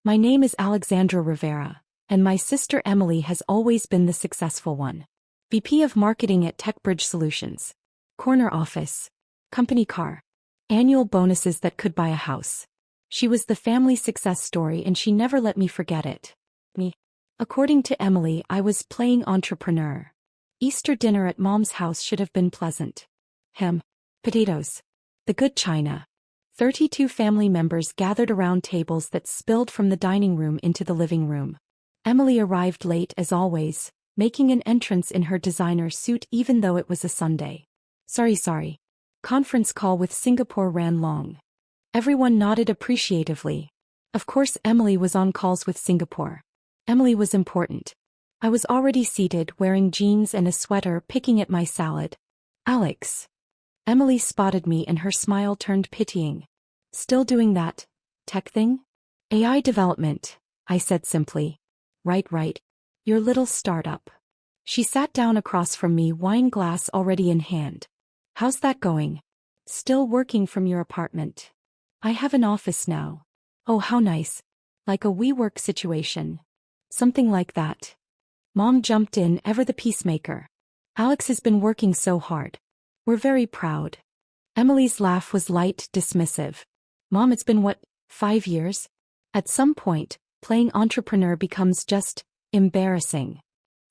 My name is Alexandra Rivera, and my sister Emily has always been the successful one. VP of Marketing at TechBridge Solutions. Corner office. Company car. Annual bonuses that could buy a house. She was the family success story and she never let me forget it. Me. According to Emily, I was playing entrepreneur. Easter dinner at mom's house should have been pleasant. Ham. Potatoes. The good china. 32 family members gathered around tables that spilled from the dining room into the living room. Emily arrived late as always, making an entrance in her designer suit even though it was a Sunday. Sorry. Conference call with Singapore ran long. Everyone nodded appreciatively. Of course Emily was on calls with Singapore. Emily was important. I was already seated wearing jeans and a sweater picking at my salad. Alex. Emily spotted me and her smile turned pitying. Still doing that tech thing? AI development, I said simply. Right. Your little startup. She sat down across from me, wine glass already in hand. How's that going? Still working from your apartment? I have an office now. Oh, how nice. Like a WeWork situation. Something like that. Mom jumped in, ever the peacemaker. Alex has been working so hard. We're very proud. Emily's laugh was light, dismissive. Mom, it's been 5 years? At some point, playing entrepreneur becomes just embarrassing.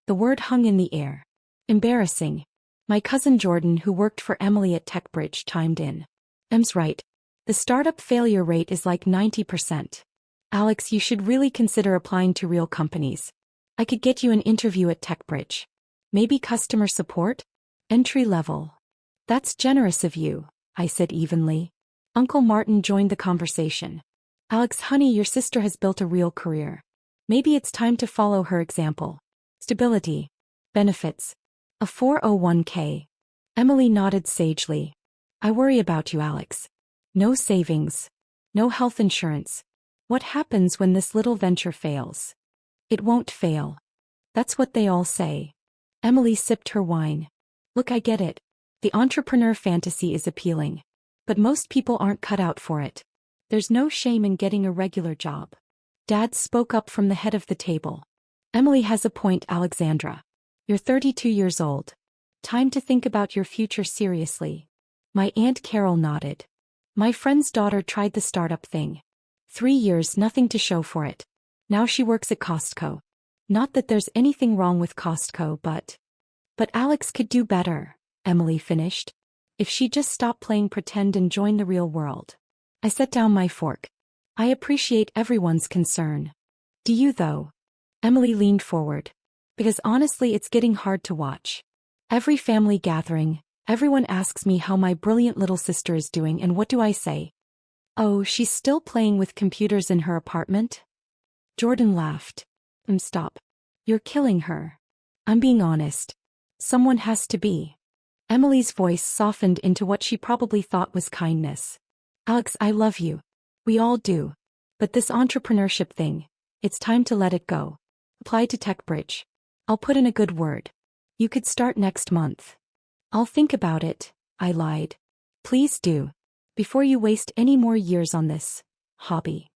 The word hung in the air. Embarrassing. My cousin Jordan, who worked for Emily at TechBridge, chimed in. Em's right. The startup failure rate is like 90%. Alex, you should really consider applying to real companies. I could get you an interview at TechBridge. Maybe customer support? Entry level. That's generous of you, I said evenly. Uncle Martin joined the conversation. Alex, honey, your sister has built a real career. Maybe it's time to follow her example. Stability. Benefits. A 401k. Emily nodded sagely. I worry about you, Alex. No savings. No health insurance. What happens when this little venture fails? It won't fail. That's what they all say. Emily sipped her wine. Look, I get it. The entrepreneur fantasy is appealing. But most people aren't cut out for it. There's no shame in getting a regular job. Dad spoke up from the head of the table. Emily has a point, Alexandra. You're 32 years old. Time to think about your future seriously. My Aunt Carol nodded. My friend's daughter tried the startup thing. 3 years, nothing to show for it. Now she works at Costco. Not that there's anything wrong with Costco, but Alex could do better, Emily finished. If she just stopped playing pretend and joined the real world. I set down my fork. I appreciate everyone's concern. Do you though? Emily leaned forward. Because honestly, it's getting hard to watch. Every family gathering, everyone asks me how my brilliant little sister is doing, and what do I say? Oh, she's still playing with computers in her apartment? Jordan laughed. Stop. You're killing her. I'm being honest. Someone has to be. Emily's voice softened into what she probably thought was kindness. Alex, I love you. We all do. But this entrepreneurship thing, it's time to let it go. Apply to TechBridge. I'll put in a good word. You could start next month. I'll think about it, I lied. Please do. Before you waste any more years on this hobby.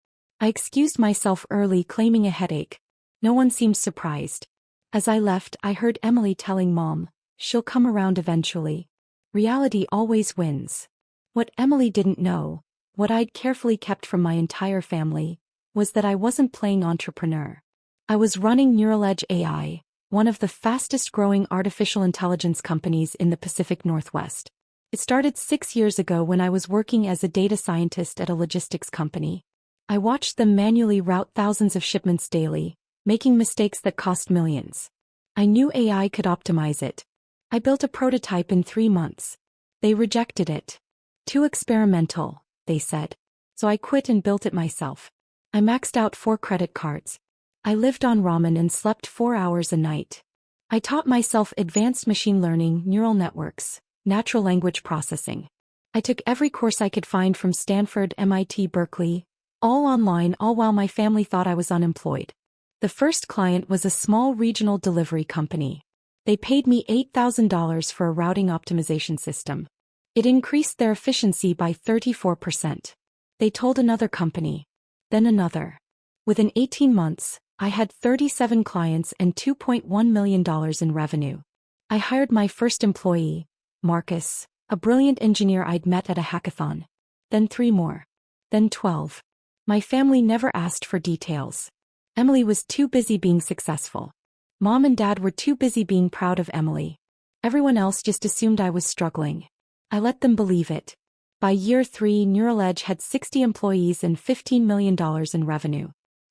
I excused myself early, claiming a headache. No one seemed surprised. As I left, I heard Emily telling Mom, she'll come around eventually. Reality always wins. What Emily didn't know, what I'd carefully kept from my entire family, was that I wasn't playing entrepreneur. I was running NeuralEdge AI, one of the fastest growing artificial intelligence companies in the Pacific Northwest. It started 6 years ago when I was working as a data scientist at a logistics company. I watched them manually route thousands of shipments daily, making mistakes that cost millions. I knew AI could optimize it. I built a prototype in 3 months. They rejected it. Too experimental, they said. So I quit and built it myself. I maxed out 4 credit cards. I lived on ramen and slept 4 hours a night. I taught myself advanced machine learning, neural networks, natural language processing. I took every course I could find from Stanford, MIT, Berkeley, all online, all while my family thought I was unemployed. The first client was a small regional delivery company. They paid me $8,000 for a routing optimization system. It increased their efficiency by 34%. They told another company. Then another. Within 18 months, I had 37 clients and $2.1 million in revenue. I hired my first employee, Marcus, a brilliant engineer I'd met at a hackathon. Then 3 more. Then 12. My family never asked for details. Emily was too busy being successful. Mom and Dad were too busy being proud of Emily. Everyone else just assumed I was struggling. I let them believe it. By year 3, Neural Edge had 60 employees and $15 million in revenue.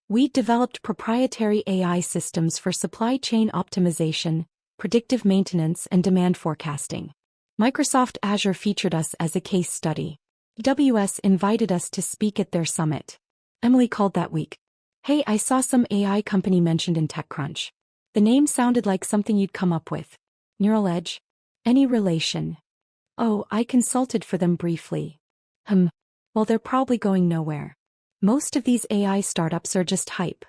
We developed proprietary AI systems for supply chain optimization, predictive maintenance, and demand forecasting. Microsoft Azure featured us as a case study. AWS invited us to speak at their summit. Emily called that week. "Hey, I saw some AI company mentioned in TechCrunch. The name sounded like something you'd come up with. Neural Edge? Any relation?" "Oh, I consulted for them briefly." Well, they're probably going nowhere. Most of these AI startups are just hype."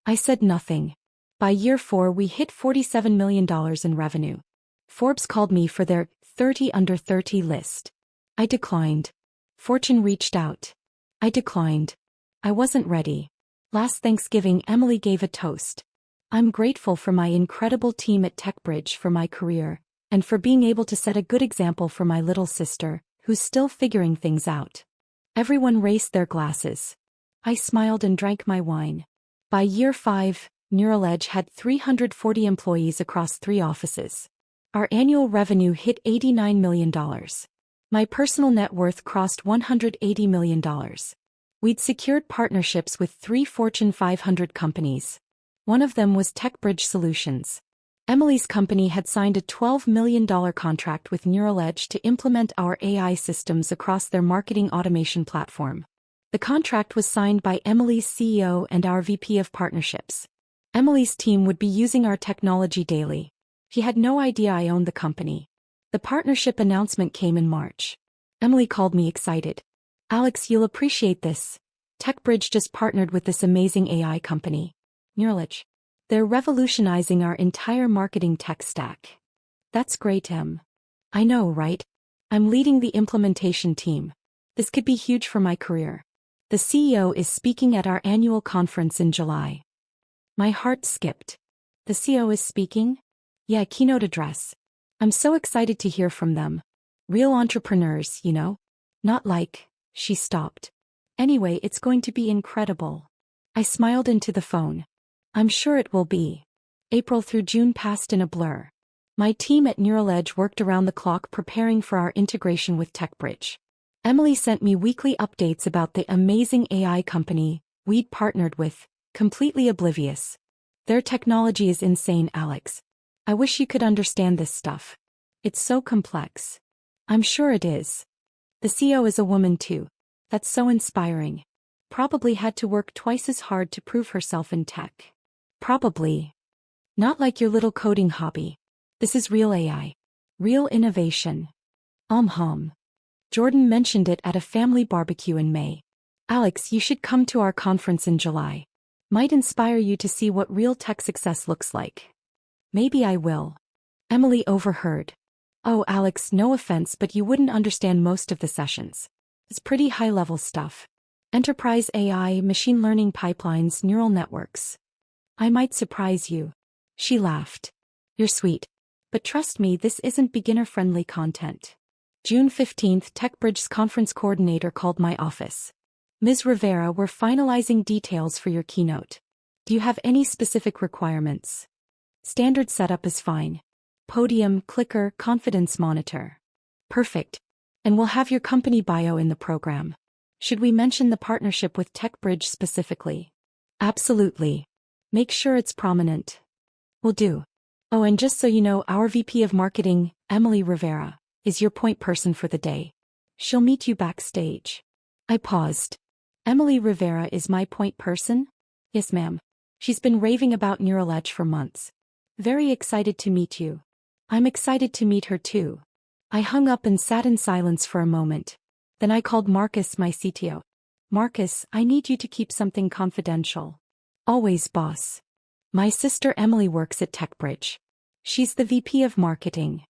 I said nothing. By year 4, we hit $47 million in revenue. Forbes called me for their 30 under 30 list. I declined. Fortune reached out. I declined. I wasn't ready. Last Thanksgiving, Emily gave a toast. "I'm grateful for my incredible team at TechBridge for my career, and for being able to set a good example for my little sister, who's still figuring things out." Everyone raised their glasses. I smiled and drank my wine. By year 5, Neural Edge had 340 employees across 3 offices. Our annual revenue hit $89 million. My personal net worth crossed $180 million. We'd secured partnerships with 3 Fortune 500 companies. One of them was TechBridge Solutions. Emily's company had signed a $12 million contract with Neural Edge to implement our AI systems across their marketing automation platform. The contract was signed by Emily's CEO and our VP of Partnerships. Emily's team would be using our technology daily. He had no idea I owned the company. The partnership announcement came in March. Emily called me excited. "Alex, you'll appreciate this. TechBridge just partnered with this amazing AI company, Neural Edge. They're revolutionizing our entire marketing tech stack." "That's great, Em." "I know, right? I'm leading the implementation team. This could be huge for my career. The CEO is speaking at our annual conference in July." My heart skipped. "The CEO is speaking?" "Yeah, keynote address. I'm so excited to hear from them. Real entrepreneurs, you know? Not like..." She stopped. "Anyway, it's going to be incredible." I smiled into the phone. "I'm sure it will be." April through June passed in a blur. My team at Neural Edge worked around the clock preparing for our integration with TechBridge. Emily sent me weekly updates about the amazing AI company we'd partnered with, completely oblivious. "Their technology is insane, Alex. I wish you could understand this stuff. It's so complex." "I'm sure it is. The CEO is a woman too. That's so inspiring. Probably had to work twice as hard to prove herself in tech." "Probably. Not like your little coding hobby. This is real AI. Real innovation." Jordan mentioned it at a family barbecue in May. "Alex, you should come to our conference in July. Might inspire you to see what real tech success looks like." "Maybe I will." Emily overheard. "Oh, Alex, no offense, but you wouldn't understand most of the sessions. It's pretty high-level stuff. Enterprise AI, machine learning pipelines, neural networks. I might surprise you." She laughed. "You're sweet. But trust me, this isn't beginner-friendly content." June 15th, TechBridge's conference coordinator called my office. "Ms. Rivera, we're finalizing details for your keynote. Do you have any specific requirements?" "Standard setup is fine. Podium, clicker, confidence monitor." "Perfect. And we'll have your company bio in the program. Should we mention the partnership with TechBridge specifically?" "Absolutely. Make sure it's prominent." "Will do. Oh, and just so you know, our VP of Marketing, Emily Rivera, is your point person for the day. She'll meet you backstage." I paused. "Emily Rivera is my point person?" "Yes, ma'am. She's been raving about Neural Edge for months. Very excited to meet you." "I'm excited to meet her too." I hung up and sat in silence for a moment. Then I called Marcus, my CTO. "Marcus, I need you to keep something confidential." "Always, boss." "My sister Emily works at TechBridge. She's the VP of Marketing."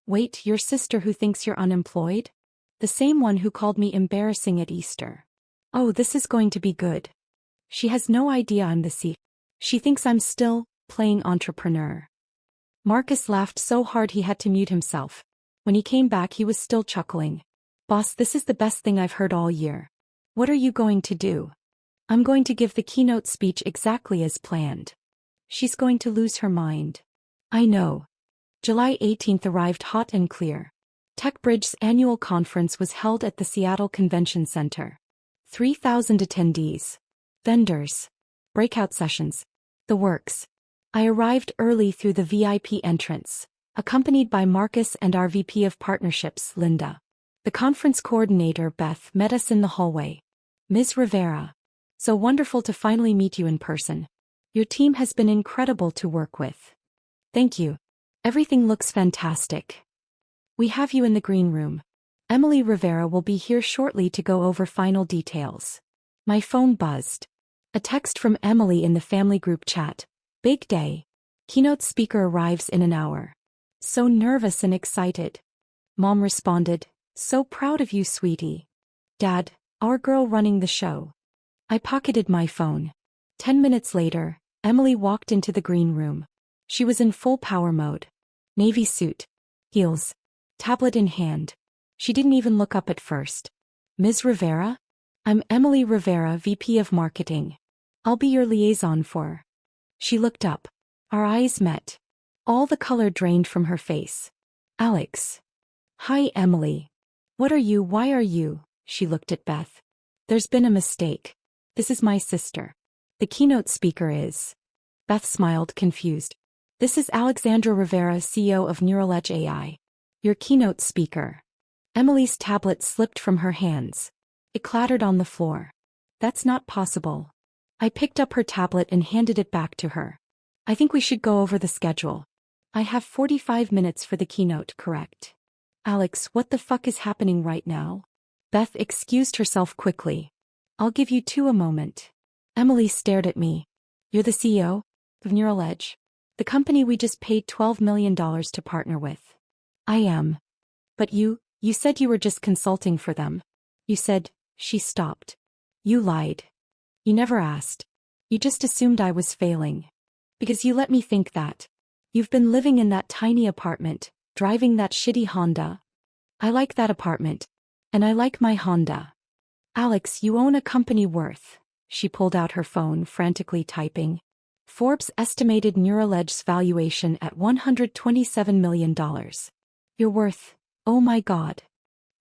"Wait, your sister who thinks you're unemployed?" "The same one who called me embarrassing at Easter." "Oh, this is going to be good." She has no idea I'm the CEO. She thinks I'm still playing entrepreneur. Marcus laughed so hard he had to mute himself. When he came back, he was still chuckling. Boss, this is the best thing I've heard all year. What are you going to do? I'm going to give the keynote speech exactly as planned. She's going to lose her mind. I know. July 18th arrived hot and clear. TechBridge's annual conference was held at the Seattle Convention Center. 3,000 attendees. Vendors. Breakout sessions. The works. I arrived early through the VIP entrance, accompanied by Marcus and our VP of Partnerships, Linda. The conference coordinator, Beth, met us in the hallway. Ms. Rivera. So wonderful to finally meet you in person. Your team has been incredible to work with. Thank you. Everything looks fantastic. We have you in the green room. Emily Rivera will be here shortly to go over final details. My phone buzzed. A text from Emily in the family group chat. Big day. Keynote speaker arrives in an hour. So nervous and excited. Mom responded, so proud of you, sweetie. Dad, our girl running the show. I pocketed my phone. 10 minutes later, Emily walked into the green room. She was in full power mode. Navy suit. Heels. Tablet in hand. She didn't even look up at first. Ms. Rivera? I'm Emily Rivera, VP of Marketing. I'll be your liaison for. She looked up. Our eyes met. All the color drained from her face. Alex. Hi, Emily. What are you? Why are you? She looked at Beth. There's been a mistake. This is my sister. The keynote speaker is. Beth smiled, confused. This is Alexandra Rivera, CEO of NeuralEdge AI. Your keynote speaker. Emily's tablet slipped from her hands. It clattered on the floor. That's not possible. I picked up her tablet and handed it back to her. I think we should go over the schedule. I have 45 minutes for the keynote, correct? Alex, what the fuck is happening right now? Beth excused herself quickly. I'll give you a moment. Emily stared at me. You're the CEO of NeuralEdge, the company we just paid $12 million to partner with. I am. But you said you were just consulting for them. You said, she stopped. You lied. You never asked. You just assumed I was failing. Because you let me think that. You've been living in that tiny apartment, driving that shitty Honda. I like that apartment. And I like my Honda. Alex, you own a company worth. She pulled out her phone, frantically typing. Forbes estimated NeuralEdge's valuation at $127 million. You're worth, oh my God.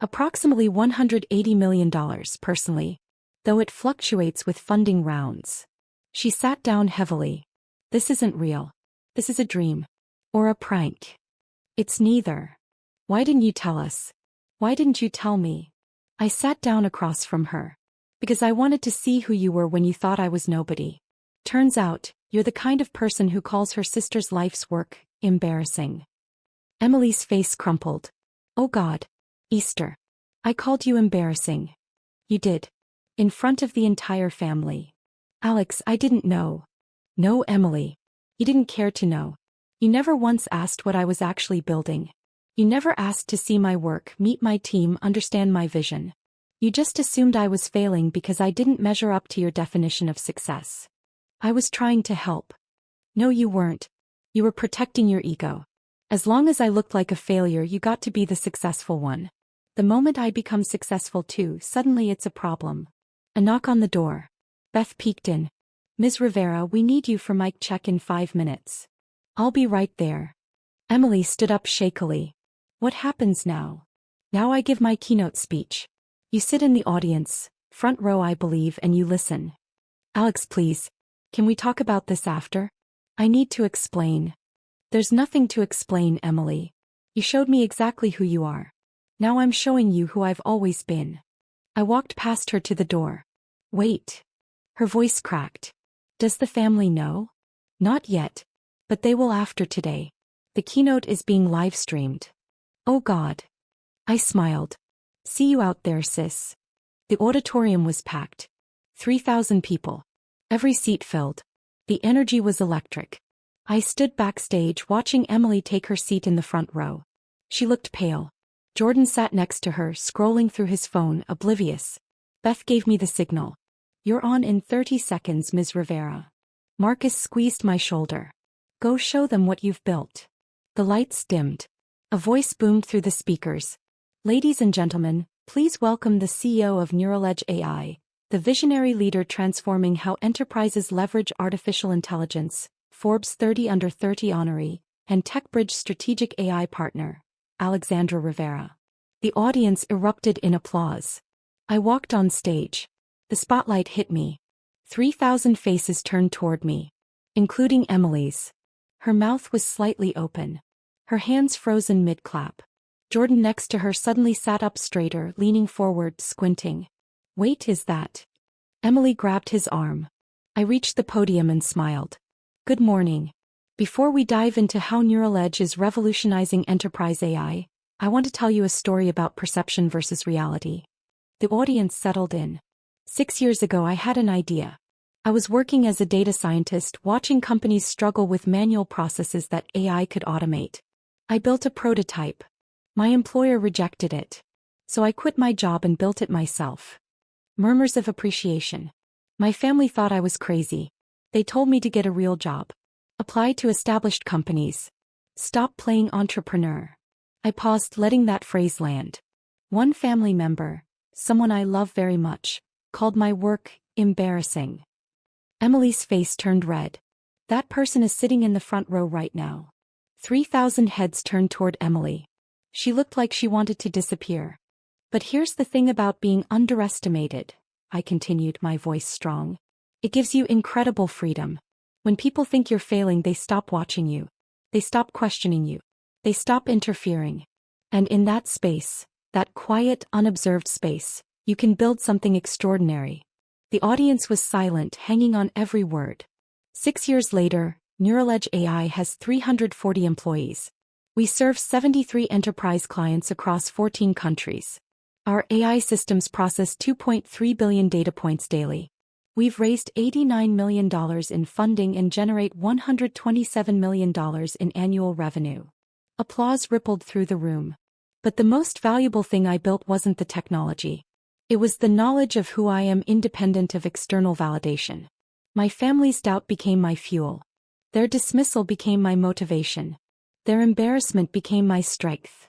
Approximately $180 million personally. Though it fluctuates with funding rounds. She sat down heavily. This isn't real. This is a dream. Or a prank. It's neither. Why didn't you tell us? Why didn't you tell me? I sat down across from her. Because I wanted to see who you were when you thought I was nobody. Turns out, you're the kind of person who calls her sister's life's work embarrassing. Emily's face crumpled. Oh God. Easter. I called you embarrassing. You did. In front of the entire family. Alex, I didn't know. No, Emily. You didn't care to know. You never once asked what I was actually building. You never asked to see my work, meet my team, understand my vision. You just assumed I was failing because I didn't measure up to your definition of success. I was trying to help. No, you weren't. You were protecting your ego. As long as I looked like a failure, you got to be the successful one. The moment I become successful too, suddenly it's a problem. A knock on the door. Beth peeked in. Ms. Rivera, we need you for mic check in 5 minutes. I'll be right there. Emily stood up shakily. What happens now? Now I give my keynote speech. You sit in the audience, front row I believe, and you listen. Alex, please. Can we talk about this after? I need to explain. There's nothing to explain, Emily. You showed me exactly who you are. Now I'm showing you who I've always been. I walked past her to the door. Wait. Her voice cracked. Does the family know? Not yet. But they will after today. The keynote is being live-streamed. Oh God. I smiled. See you out there, sis. The auditorium was packed. 3,000 people. Every seat filled. The energy was electric. I stood backstage watching Emily take her seat in the front row. She looked pale. Jordan sat next to her, scrolling through his phone, oblivious. Beth gave me the signal. You're on in 30 seconds, Ms. Rivera. Marcus squeezed my shoulder. Go show them what you've built. The lights dimmed. A voice boomed through the speakers. Ladies and gentlemen, please welcome the CEO of Neuraledge AI, the visionary leader transforming how enterprises leverage artificial intelligence, Forbes 30 Under 30 honoree, and TechBridge strategic AI partner, Alexandra Rivera. The audience erupted in applause. I walked on stage. The spotlight hit me. 3,000 faces turned toward me, including Emily's. Her mouth was slightly open. Her hands frozen mid-clap. Jordan next to her suddenly sat up straighter, leaning forward, squinting. Wait, is that? Emily grabbed his arm. I reached the podium and smiled. Good morning. Before we dive into how Neuraledge is revolutionizing enterprise AI, I want to tell you a story about perception versus reality. The audience settled in. 6 years ago I had an idea. I was working as a data scientist watching companies struggle with manual processes that AI could automate. I built a prototype. My employer rejected it. So I quit my job and built it myself. Murmurs of appreciation. My family thought I was crazy. They told me to get a real job. Apply to established companies. Stop playing entrepreneur. I paused, letting that phrase land. One family member, someone I love very much, called my work embarrassing. Emily's face turned red. That person is sitting in the front row right now. 3,000 heads turned toward Emily. She looked like she wanted to disappear. But here's the thing about being underestimated, I continued, my voice strong. It gives you incredible freedom. When people think you're failing, they stop watching you. They stop questioning you. They stop interfering. And in that space, that quiet, unobserved space, you can build something extraordinary. The audience was silent, hanging on every word. 6 years later, Neuraledge AI has 340 employees. We serve 73 enterprise clients across 14 countries. Our AI systems process 2.3 billion data points daily. We've raised $89 million in funding and generate $127 million in annual revenue. Applause rippled through the room. But the most valuable thing I built wasn't the technology. It was the knowledge of who I am, independent of external validation. My family's doubt became my fuel. Their dismissal became my motivation. Their embarrassment became my strength.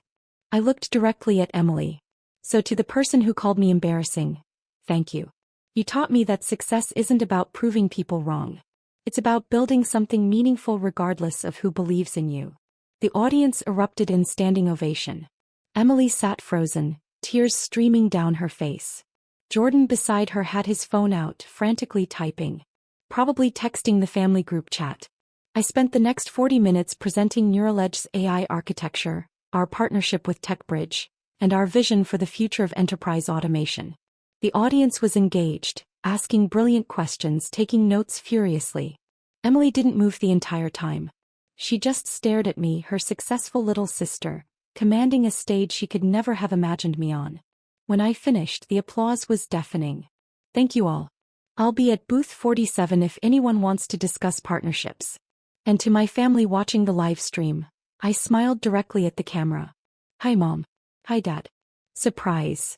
I looked directly at Emily. So to the person who called me embarrassing, thank you. You taught me that success isn't about proving people wrong. It's about building something meaningful regardless of who believes in you. The audience erupted in standing ovation. Emily sat frozen, tears streaming down her face. Jordan beside her had his phone out, frantically typing. Probably texting the family group chat. I spent the next 40 minutes presenting Neuraledge's AI architecture, our partnership with TechBridge, and our vision for the future of enterprise automation. The audience was engaged, asking brilliant questions, taking notes furiously. Emily didn't move the entire time. She just stared at me, her successful little sister, commanding a stage she could never have imagined me on. When I finished, the applause was deafening. Thank you all. I'll be at booth 47 if anyone wants to discuss partnerships. And to my family watching the live stream, I smiled directly at the camera. Hi Mom. Hi Dad. Surprise.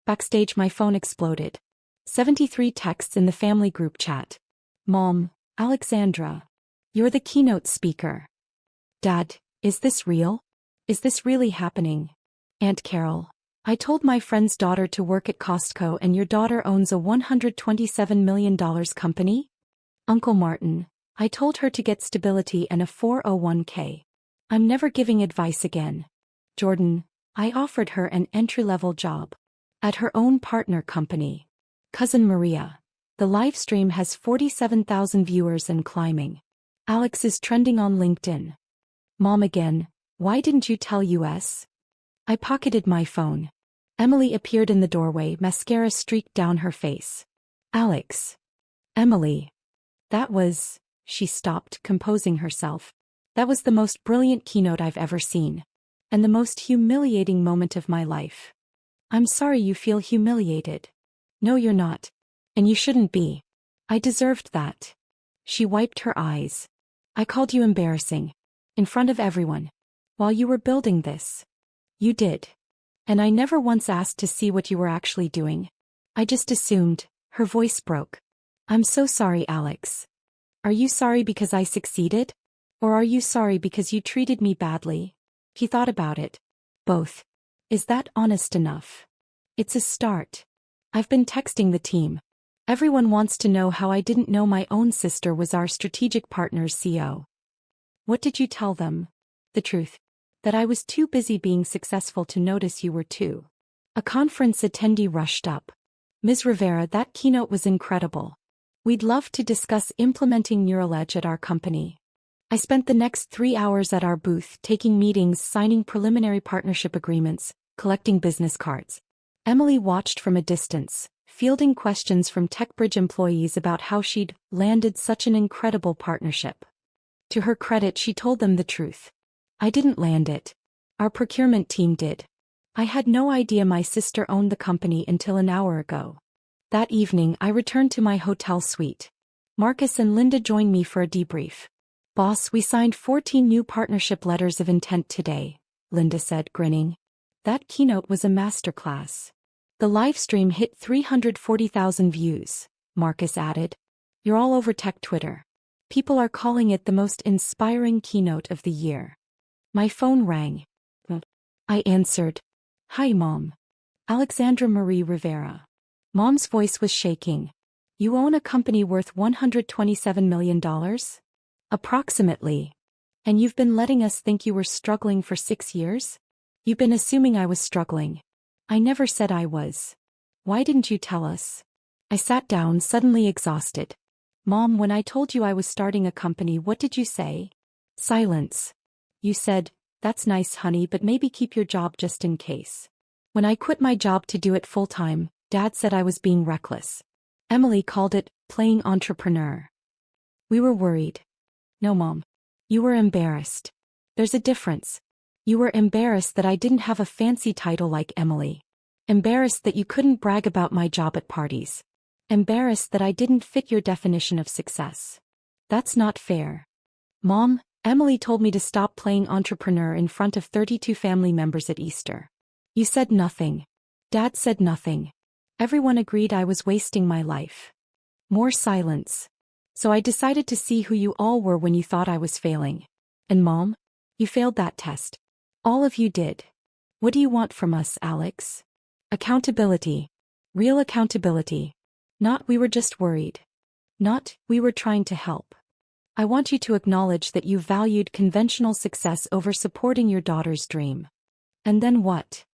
Backstage my phone exploded. 73 texts in the family group chat. Mom, Alexandra. You're the keynote speaker. Dad, is this real? Is this really happening? Aunt Carol, I told my friend's daughter to work at Costco and your daughter owns a $127 million company? Uncle Martin, I told her to get stability and a 401k. I'm never giving advice again. Jordan, I offered her an entry-level job at her own partner company. Cousin Maria, the live stream has 47,000 viewers and climbing. Alex is trending on LinkedIn. Mom again, why didn't you tell us? I pocketed my phone. Emily appeared in the doorway, mascara streaked down her face. Alex. Emily. That was, she stopped, composing herself. That was the most brilliant keynote I've ever seen. And the most humiliating moment of my life. I'm sorry you feel humiliated. No, you're not. And you shouldn't be. I deserved that. She wiped her eyes. I called you embarrassing. In front of everyone. While you were building this. You did. And I never once asked to see what you were actually doing. I just assumed, Her voice broke. I'm so sorry, Alex. Are you sorry because I succeeded? Or are you sorry because you treated me badly? He thought about it. Both. Is that honest enough? It's a start. I've been texting the team. Everyone wants to know how I didn't know my own sister was our strategic partner's CEO. What did you tell them? The truth. That I was too busy being successful to notice you were too. A conference attendee rushed up. Ms. Rivera, that keynote was incredible. We'd love to discuss implementing Neural Edge at our company. I spent the next 3 hours at our booth taking meetings, signing preliminary partnership agreements, collecting business cards. Emily watched from a distance, fielding questions from TechBridge employees about how she'd landed such an incredible partnership. To her credit, she told them the truth. I didn't land it. Our procurement team did. I had no idea my sister owned the company until an hour ago. That evening, I returned to my hotel suite. Marcus and Linda joined me for a debrief. Boss, we signed 14 new partnership letters of intent today, Linda said, grinning. That keynote was a masterclass. The livestream hit 340,000 views, Marcus added. You're all over tech Twitter. People are calling it the most inspiring keynote of the year. My phone rang. I answered. Hi, Mom. Alexandra Marie Rivera. Mom's voice was shaking. You own a company worth $127 million? Approximately. And you've been letting us think you were struggling for 6 years? You've been assuming I was struggling. I never said I was. Why didn't you tell us? I sat down, suddenly exhausted. Mom, when I told you I was starting a company, what did you say? Silence. You said, that's nice, honey, but maybe keep your job just in case. When I quit my job to do it full-time, Dad said I was being reckless. Emily called it playing entrepreneur. We were worried. No, Mom. You were embarrassed. There's a difference. You were embarrassed that I didn't have a fancy title like Emily. Embarrassed that you couldn't brag about my job at parties. Embarrassed that I didn't fit your definition of success. That's not fair. Mom, Emily told me to stop playing entrepreneur in front of 32 family members at Easter. You said nothing. Dad said nothing. Everyone agreed I was wasting my life. More silence. So I decided to see who you all were when you thought I was failing. And Mom, you failed that test. All of you did. What do you want from us, Alex? Accountability. Real accountability. Not we were just worried. Not we were trying to help. I want you to acknowledge that you valued conventional success over supporting your daughter's dream. And then what?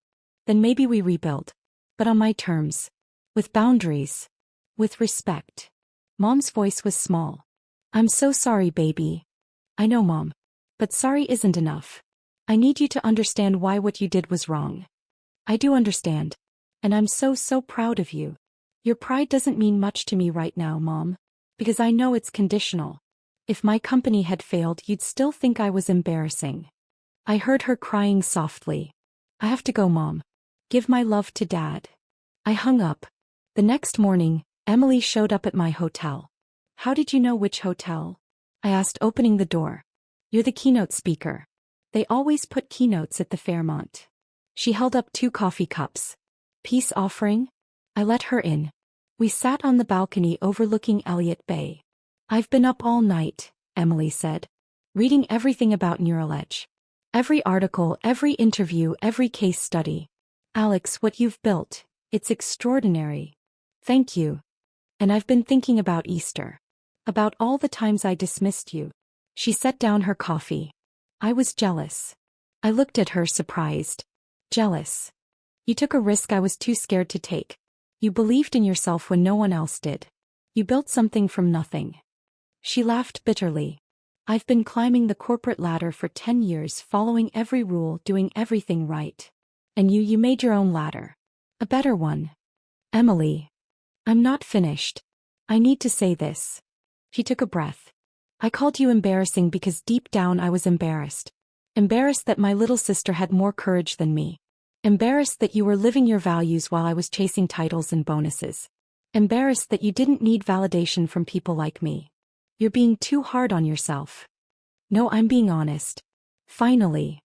Then maybe we rebuild. But on my terms. With boundaries. With respect. Mom's voice was small. I'm so sorry, baby. I know, Mom. But sorry isn't enough. I need you to understand why what you did was wrong. I do understand. And I'm so proud of you. Your pride doesn't mean much to me right now, Mom. Because I know it's conditional. If my company had failed, you'd still think I was embarrassing. I heard her crying softly. I have to go, Mom. Give my love to Dad. I hung up. The next morning, Emily showed up at my hotel. How did you know which hotel? I asked, opening the door. You're the keynote speaker. They always put keynotes at the Fairmont. She held up 2 coffee cups. Peace offering? I let her in. We sat on the balcony overlooking Elliott Bay. I've been up all night, Emily said. Reading everything about Neural Edge. Every article, every interview, every case study. Alex, what you've built, it's extraordinary. Thank you. And I've been thinking about Easter. About all the times I dismissed you. She set down her coffee. I was jealous. I looked at her, surprised. Jealous. You took a risk I was too scared to take. You believed in yourself when no one else did. You built something from nothing. She laughed bitterly. I've been climbing the corporate ladder for 10 years, following every rule, doing everything right. And you made your own ladder. A better one. Emily. I'm not finished. I need to say this. She took a breath. I called you embarrassing because deep down I was embarrassed. Embarrassed that my little sister had more courage than me. Embarrassed that you were living your values while I was chasing titles and bonuses. Embarrassed that you didn't need validation from people like me. You're being too hard on yourself. No, I'm being honest. Finally.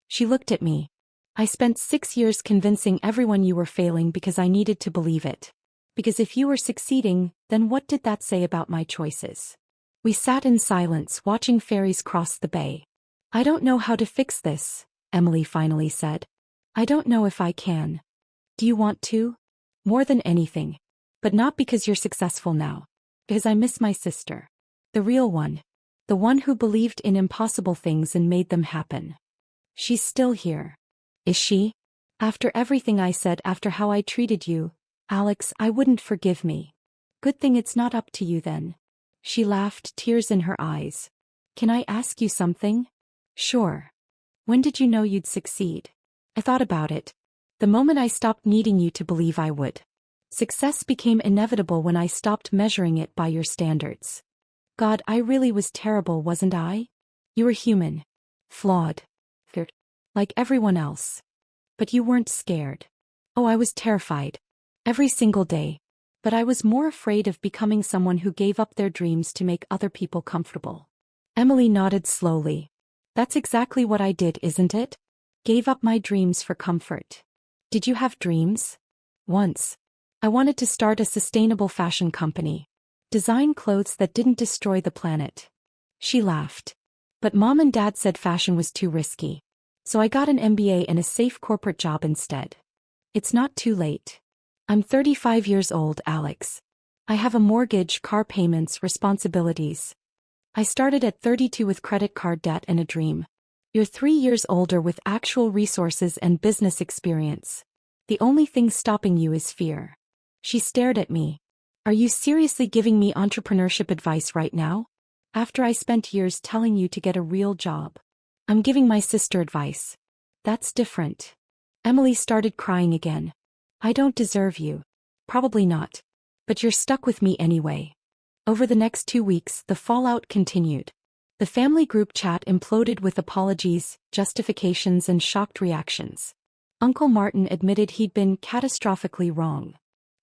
She looked at me. I spent 6 years convincing everyone you were failing because I needed to believe it. Because if you were succeeding, then what did that say about my choices? We sat in silence watching ferries cross the bay. I don't know how to fix this, Emily finally said. I don't know if I can. Do you want to? More than anything. But not because you're successful now. Because I miss my sister. The real one. The one who believed in impossible things and made them happen. She's still here. Is she? After everything I said, after how I treated you, Alex, I wouldn't forgive me. Good thing it's not up to you then. She laughed, tears in her eyes. Can I ask you something? Sure. When did you know you'd succeed? I thought about it. The moment I stopped needing you to believe I would. Success became inevitable when I stopped measuring it by your standards. God, I really was terrible, wasn't I? You were human. Flawed. Feared. Like everyone else. But you weren't scared. Oh, I was terrified. Every single day. But I was more afraid of becoming someone who gave up their dreams to make other people comfortable. Emily nodded slowly. That's exactly what I did, isn't it? Gave up my dreams for comfort. Did you have dreams? Once. I wanted to start a sustainable fashion company. Design clothes that didn't destroy the planet. She laughed. But Mom and Dad said fashion was too risky. So I got an MBA and a safe corporate job instead. It's not too late. I'm 35 years old, Alex. I have a mortgage, car payments, responsibilities. I started at 32 with credit card debt and a dream. You're 3 years older with actual resources and business experience. The only thing stopping you is fear. She stared at me. Are you seriously giving me entrepreneurship advice right now? After I spent years telling you to get a real job. I'm giving my sister advice. That's different. Emily started crying again. I don't deserve you. Probably not. But you're stuck with me anyway. Over the next 2 weeks, the fallout continued. The family group chat imploded with apologies, justifications, and shocked reactions. Uncle Martin admitted he'd been catastrophically wrong.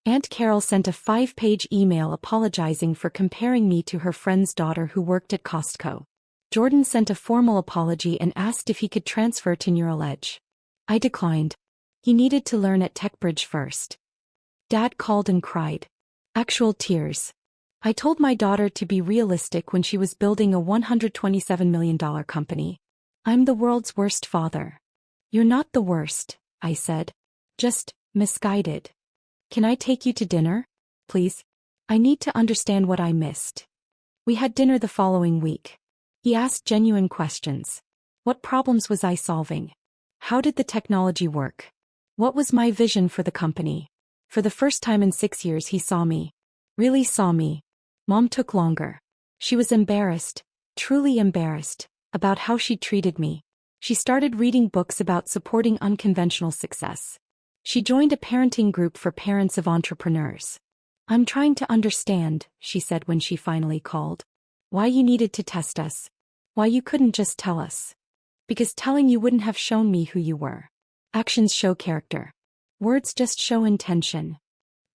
Aunt Carol sent a 5-page email apologizing for comparing me to her friend's daughter who worked at Costco. Jordan sent a formal apology and asked if he could transfer to Neural Edge. I declined. He needed to learn at TechBridge first. Dad called and cried. Actual tears. I told my daughter to be realistic when she was building a $127 million company. I'm the world's worst father. You're not the worst, I said. Just misguided. Can I take you to dinner? Please? I need to understand what I missed. We had dinner the following week. He asked genuine questions. What problems was I solving? How did the technology work? What was my vision for the company? For the first time in 6 years he saw me. Really saw me. Mom took longer. She was embarrassed, truly embarrassed, about how she treated me. She started reading books about supporting unconventional success. She joined a parenting group for parents of entrepreneurs. I'm trying to understand, she said when she finally called. Why you needed to test us. Why you couldn't just tell us. Because telling you wouldn't have shown me who you were. Actions show character. Words just show intention.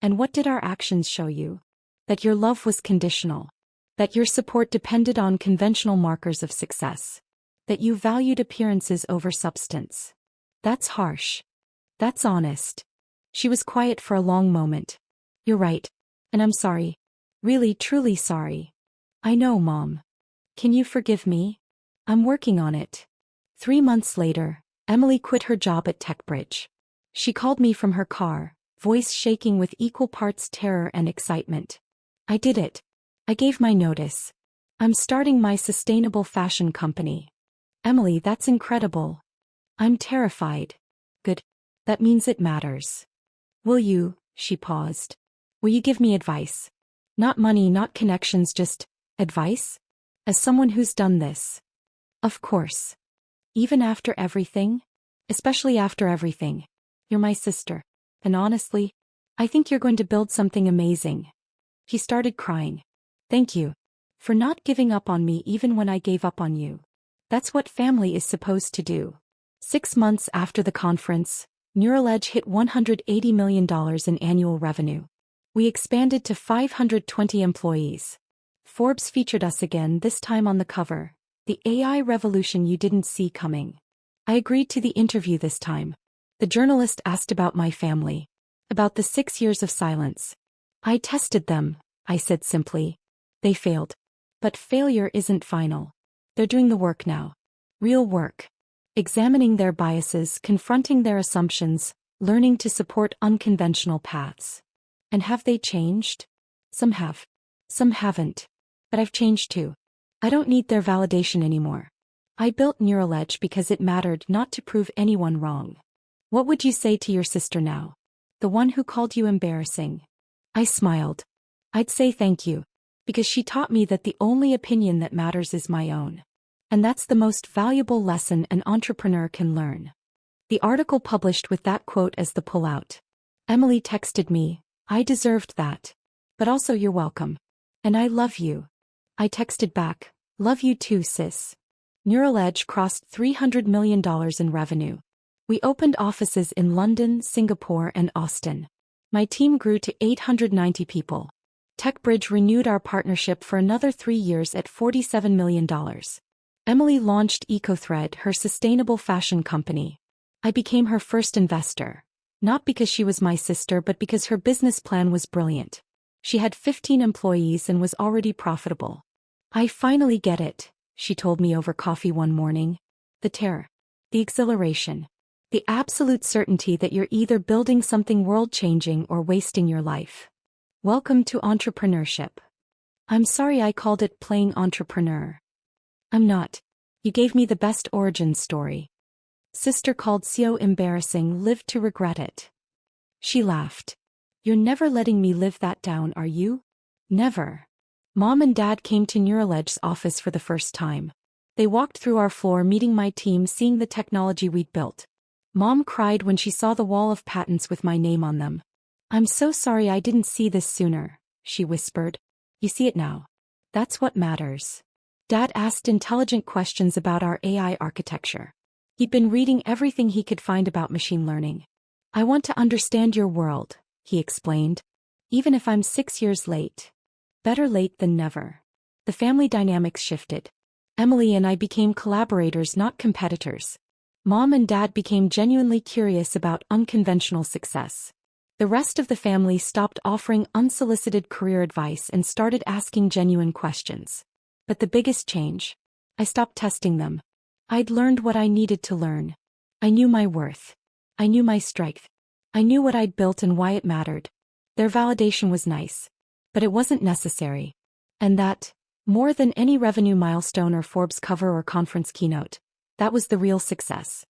And what did our actions show you? That your love was conditional. That your support depended on conventional markers of success. That you valued appearances over substance. That's harsh. That's honest. She was quiet for a long moment. You're right. And I'm sorry. Really, truly sorry. I know, Mom. Can you forgive me? I'm working on it. 3 months later, Emily quit her job at TechBridge. She called me from her car, voice shaking with equal parts terror and excitement. I did it. I gave my notice. I'm starting my sustainable fashion company. Emily, that's incredible. I'm terrified. Good. That means it matters. Will you, she paused. Will you give me advice? Not money, not connections, just advice? As someone who's done this. Of course. Even after everything? Especially after everything. You're my sister. And honestly, I think you're going to build something amazing. He started crying. Thank you. For not giving up on me even when I gave up on you. That's what family is supposed to do. 6 months after the conference, Neural Edge hit $180 million in annual revenue. We expanded to 520 employees. Forbes featured us again, this time on the cover. The AI revolution you didn't see coming. I agreed to the interview this time. The journalist asked about my family. About the 6 years of silence. I tested them, I said simply. They failed. But failure isn't final. They're doing the work now. Real work. Examining their biases, confronting their assumptions, learning to support unconventional paths. And have they changed? Some have. Some haven't. But I've changed too. I don't need their validation anymore. I built Neural because it mattered, not to prove anyone wrong. What would you say to your sister now? The one who called you embarrassing? I smiled. I'd say thank you. Because she taught me that the only opinion that matters is my own. And that's the most valuable lesson an entrepreneur can learn. The article published with that quote as the pullout. Emily texted me, I deserved that. But also you're welcome. And I love you. I texted back, love you too, sis. Neural crossed $300 million in revenue. We opened offices in London, Singapore, and Austin. My team grew to 890 people. TechBridge renewed our partnership for another 3 years at $47 million. Emily launched EcoThread, her sustainable fashion company. I became her first investor. Not because she was my sister, but because her business plan was brilliant. She had 15 employees and was already profitable. I finally get it, she told me over coffee one morning. The terror. The exhilaration. The absolute certainty that you're either building something world-changing or wasting your life. Welcome to entrepreneurship. I'm sorry I called it playing entrepreneur. I'm not. You gave me the best origin story. Sister called so embarrassing, lived to regret it. She laughed. You're never letting me live that down, are you? Never. Mom and Dad came to Neuraledge's office for the first time. They walked through our floor, meeting my team, seeing the technology we'd built. Mom cried when she saw the wall of patents with my name on them. I'm so sorry I didn't see this sooner, she whispered. You see it now. That's what matters. Dad asked intelligent questions about our AI architecture. He'd been reading everything he could find about machine learning. I want to understand your world, he explained. Even if I'm 6 years late. Better late than never. The family dynamics shifted. Emily and I became collaborators, not competitors. Mom and Dad became genuinely curious about unconventional success. The rest of the family stopped offering unsolicited career advice and started asking genuine questions. But the biggest change? I stopped testing them. I'd learned what I needed to learn. I knew my worth. I knew my strength. I knew what I'd built and why it mattered. Their validation was nice. But it wasn't necessary. And that, more than any revenue milestone or Forbes cover or conference keynote, that was the real success.